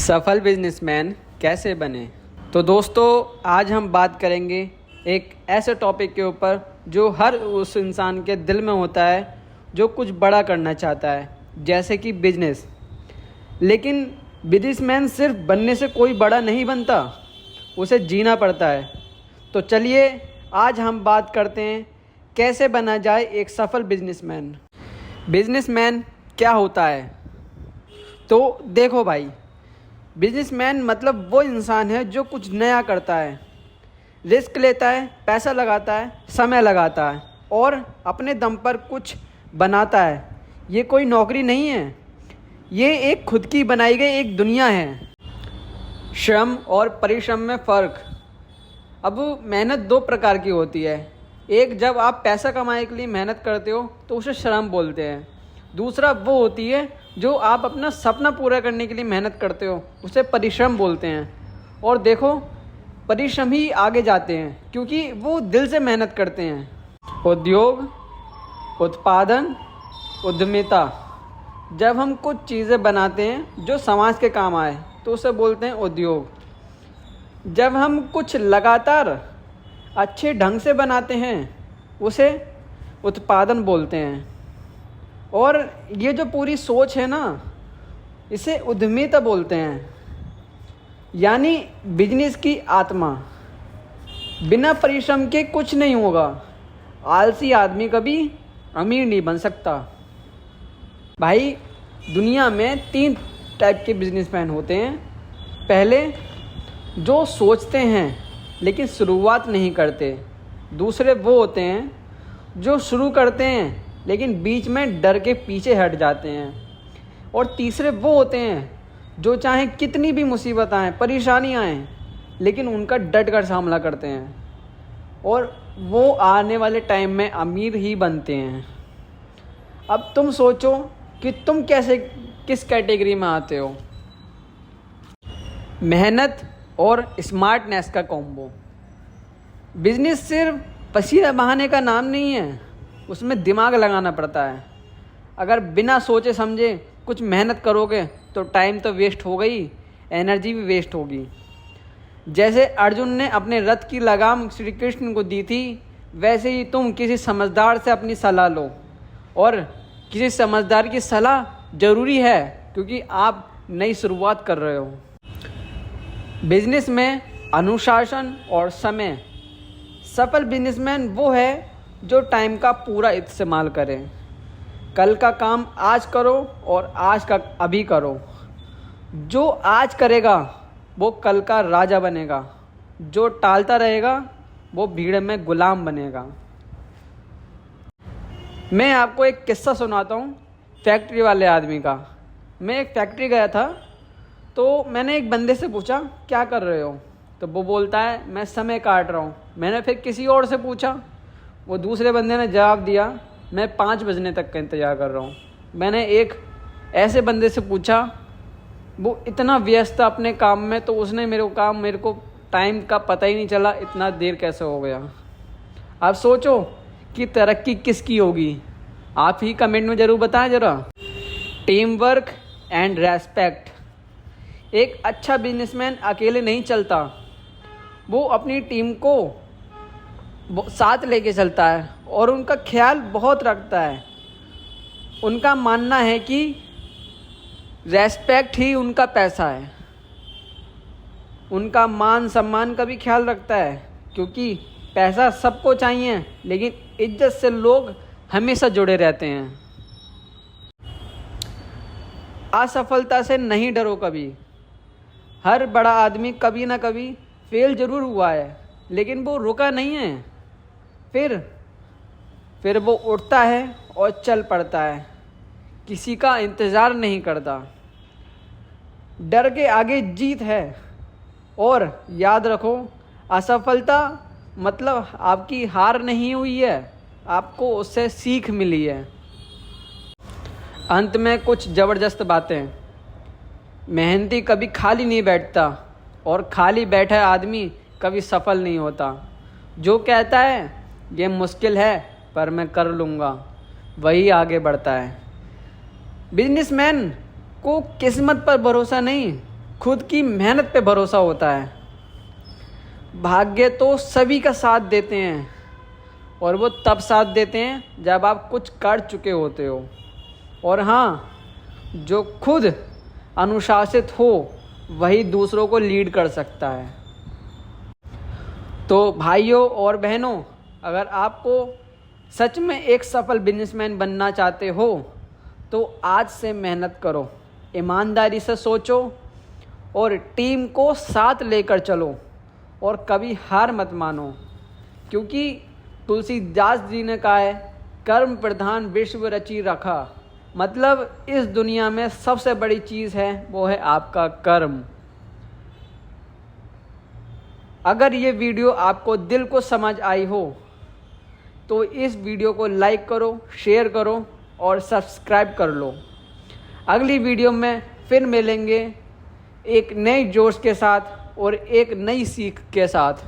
सफल बिजनेसमैन कैसे बने। तो दोस्तों, आज हम बात करेंगे एक ऐसे टॉपिक के ऊपर जो हर उस इंसान के दिल में होता है जो कुछ बड़ा करना चाहता है, जैसे कि बिजनेस। लेकिन बिजनेसमैन सिर्फ बनने से कोई बड़ा नहीं बनता, उसे जीना पड़ता है। तो चलिए आज हम बात करते हैं कैसे बना जाए एक सफल बिजनेसमैन। बिजनेसमैन क्या होता है? तो देखो भाई, बिजनेसमैन मतलब वो इंसान है जो कुछ नया करता है, रिस्क लेता है, पैसा लगाता है, समय लगाता है और अपने दम पर कुछ बनाता है। ये कोई नौकरी नहीं है, ये एक खुद की बनाई गई एक दुनिया है। श्रम और परिश्रम में फ़र्क। अब मेहनत दो प्रकार की होती है। एक, जब आप पैसा कमाने के लिए मेहनत करते हो तो उसे श्रम बोलते हैं। दूसरा वो होती है जो आप अपना सपना पूरा करने के लिए मेहनत करते हो, उसे परिश्रम बोलते हैं। और देखो, परिश्रम ही आगे जाते हैं क्योंकि वो दिल से मेहनत करते हैं। उद्योग, उत्पादन, उद्यमिता। जब हम कुछ चीज़ें बनाते हैं जो समाज के काम आए तो उसे बोलते हैं उद्योग। जब हम कुछ लगातार अच्छे ढंग से बनाते हैं उसे उत्पादन बोलते हैं। और ये जो पूरी सोच है ना, इसे उद्यमिता बोलते हैं, यानी बिजनेस की आत्मा। बिना परिश्रम के कुछ नहीं होगा। आलसी आदमी कभी अमीर नहीं बन सकता। भाई, दुनिया में 3 टाइप के बिजनेसमैन होते हैं। पहले, जो सोचते हैं लेकिन शुरुआत नहीं करते। दूसरे वो होते हैं जो शुरू करते हैं लेकिन बीच में डर के पीछे हट जाते हैं। और तीसरे वो होते हैं जो चाहे कितनी भी मुसीबत आए, परेशानी आए, लेकिन उनका डट कर सामना करते हैं और वो आने वाले टाइम में अमीर ही बनते हैं। अब तुम सोचो कि तुम किस कैटेगरी में आते हो। मेहनत और स्मार्टनेस का कॉम्बो। बिजनेस सिर्फ पसीना बहाने का नाम नहीं है, उसमें दिमाग लगाना पड़ता है। अगर बिना सोचे समझे कुछ मेहनत करोगे तो टाइम तो वेस्ट हो गई, एनर्जी भी वेस्ट होगी। जैसे अर्जुन ने अपने रथ की लगाम श्री कृष्ण को दी थी, वैसे ही तुम किसी समझदार से अपनी सलाह लो। और किसी समझदार की सलाह ज़रूरी है क्योंकि आप नई शुरुआत कर रहे हो। बिजनेस में अनुशासन और समय। सफल बिजनेसमैन वो है जो टाइम का पूरा इस्तेमाल करे। कल का काम आज करो और आज का अभी करो। जो आज करेगा वो कल का राजा बनेगा, जो टालता रहेगा वो भीड़ में गुलाम बनेगा। मैं आपको एक किस्सा सुनाता हूँ फैक्ट्री वाले आदमी का। मैं एक फैक्ट्री गया था तो मैंने एक बंदे से पूछा, क्या कर रहे हो? तो वो बोलता है, मैं समय काट रहा हूँ। मैंने फिर किसी और से पूछा, वो दूसरे बंदे ने जवाब दिया, मैं 5 बजने तक का इंतज़ार कर रहा हूँ। मैंने एक ऐसे बंदे से पूछा, वो इतना व्यस्त था अपने काम में, तो उसने मेरे को टाइम का पता ही नहीं चला, इतना देर कैसे हो गया। आप सोचो कि तरक्की किसकी होगी? आप ही कमेंट में ज़रूर बताएं ज़रा। Team work and respect. एक अच्छा बिजनेसमैन अकेले नहीं चलता, वो अपनी टीम को साथ लेके चलता है और उनका ख्याल बहुत रखता है। उनका मानना है कि रेस्पेक्ट ही उनका पैसा है। उनका मान सम्मान का भी ख्याल रखता है क्योंकि पैसा सबको चाहिए लेकिन इज्जत से लोग हमेशा जुड़े रहते हैं। असफलता से नहीं डरो कभी। हर बड़ा आदमी कभी ना कभी फेल ज़रूर हुआ है लेकिन वो रुका नहीं है। फिर वो उठता है और चल पड़ता है, किसी का इंतज़ार नहीं करता। डर के आगे जीत है। और याद रखो, असफलता मतलब आपकी हार नहीं हुई है, आपको उससे सीख मिली है। अंत में कुछ ज़बरदस्त बातें। मेहनती कभी खाली नहीं बैठता और खाली बैठा आदमी कभी सफल नहीं होता। जो कहता है ये मुश्किल है पर मैं कर लूँगा, वही आगे बढ़ता है। बिजनेसमैन को किस्मत पर भरोसा नहीं, खुद की मेहनत पे भरोसा होता है। भाग्य तो सभी का साथ देते हैं और वो तब साथ देते हैं जब आप कुछ कर चुके होते हो। और हाँ, जो खुद अनुशासित हो वही दूसरों को लीड कर सकता है। तो भाइयों और बहनों, अगर आपको सच में एक सफल बिजनेसमैन बनना चाहते हो तो आज से मेहनत करो, ईमानदारी से सोचो और टीम को साथ लेकर चलो और कभी हार मत मानो। क्योंकि तुलसीदास जी ने कहा है, कर्म प्रधान विश्व रची रखा। मतलब इस दुनिया में सबसे बड़ी चीज़ है वो है आपका कर्म। अगर ये वीडियो आपको दिल को समझ आई हो तो इस वीडियो को लाइक करो, शेयर करो और सब्सक्राइब कर लो। अगली वीडियो में फिर मिलेंगे एक नए जोश के साथ और एक नई सीख के साथ।